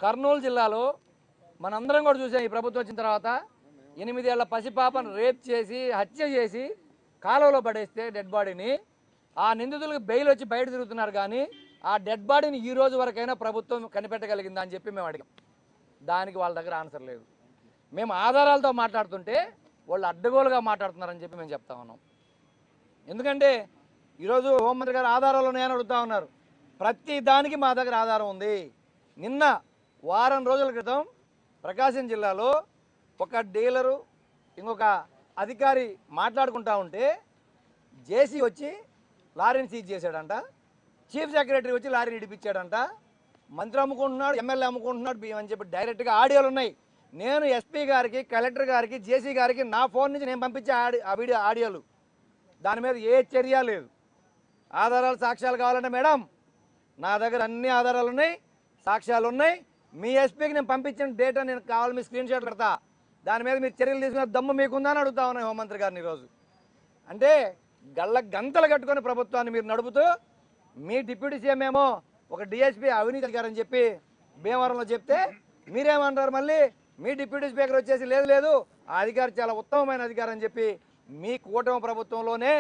కర్నూలు జిల్లాలో మనందరం కూడా చూసాం ఈ ప్రభుత్వం వచ్చిన తర్వాత 8 ఏళ్ల పసిపాపను రేప్ చేసి హత్య చేసి కాలువలో పడేస్తే డెడ్ బాడీని ఆ నిందితులకు బెయిల్ వచ్చి బయట తిరుగుతున్నారు కానీ ఆ డెడ్ బాడీని ఈ రోజు వరకైనా ప్రభుత్వం కనిపెట్టగలిగిందా అని చెప్పి మేము అడిగాం. దానికి వాళ్ళ దగ్గర ఆన్సర్ లేదు. మేము ఆధారాలతో మాట్లాడుతుంటే వాళ్ళు అడ్డగోలుగా మాట్లాడుతున్నారని చెప్పి మేము చెప్తా ఉన్నాం. ఎందుకంటే ఈరోజు హోంమంత్రి గారు ఆధారాలు ఉన్నాయని అడుగుతా ఉన్నారు. ప్రతి దానికి మా దగ్గర ఆధారం ఉంది. నిన్న వారం రోజుల క్రితం ప్రకాశం జిల్లాలో ఒక డీలరు ఇంకొక అధికారి మాట్లాడుకుంటా ఉంటే జేసీ వచ్చి లారీని సీజ్ చేశాడంట. చీఫ్ సెక్రటరీ వచ్చి లారీని ఇడిపించాడంట. మంత్రి అమ్ముకుంటున్నాడు, ఎమ్మెల్యే అమ్ముకుంటున్నాడు బియ్యం అని చెప్పి డైరెక్ట్గా ఆడియోలు ఉన్నాయి. నేను ఎస్పీ గారికి, కలెక్టర్ గారికి, జేసీ గారికి నా ఫోన్ నుంచి నేను పంపించే ఆడియోలు. దాని మీద ఏ చర్య లేదు. ఆధారాలు సాక్ష్యాలు కావాలంటే మేడం నా దగ్గర అన్ని ఆధారాలు ఉన్నాయి, సాక్ష్యాలు ఉన్నాయి. మీ ఎస్పీకి నేను పంపించిన డేటా నేను కావాలి మీ స్క్రీన్ షాట్ పెడతా. దాని మీద మీరు చర్యలు తీసుకునే దమ్ము మీకుందని అడుగుతా ఉన్నాయి హోంమంత్రి గారిని ఈరోజు. అంటే గళ్ళ గంతలు కట్టుకొని ప్రభుత్వాన్ని మీరు నడుపుతూ మీ డిప్యూటీ సీఎం ఏమో ఒక డిఎస్పీ అవినీతి అధికారని చెప్పి భీమవరంలో చెప్తే మీరేమంటారు మళ్ళీ మీ డిప్యూటీ స్పీకర్ వచ్చేసి లేదు లేదు ఆ అధికారి చాలా ఉత్తమమైన అధికారి అని చెప్పి మీ కూటమి ప్రభుత్వంలోనే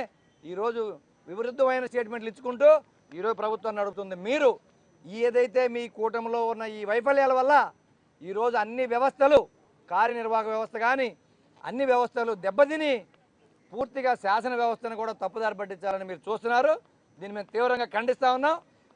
ఈరోజు విరుద్ధమైన స్టేట్మెంట్లు ఇచ్చుకుంటూ ఈరోజు ప్రభుత్వాన్ని నడుపుతుంది. మీరు ఏదైతే మీ కూటమిలో ఉన్న ఈ వైఫల్యాల వల్ల ఈరోజు అన్ని వ్యవస్థలు, కార్యనిర్వాహక వ్యవస్థ కానీ అన్ని వ్యవస్థలు దెబ్బతిని పూర్తిగా శాసన వ్యవస్థను కూడా తప్పుదారి పట్టించాలని మీరు చూస్తున్నారు. దీన్ని మేము తీవ్రంగా ఖండిస్తూ ఉన్నాం.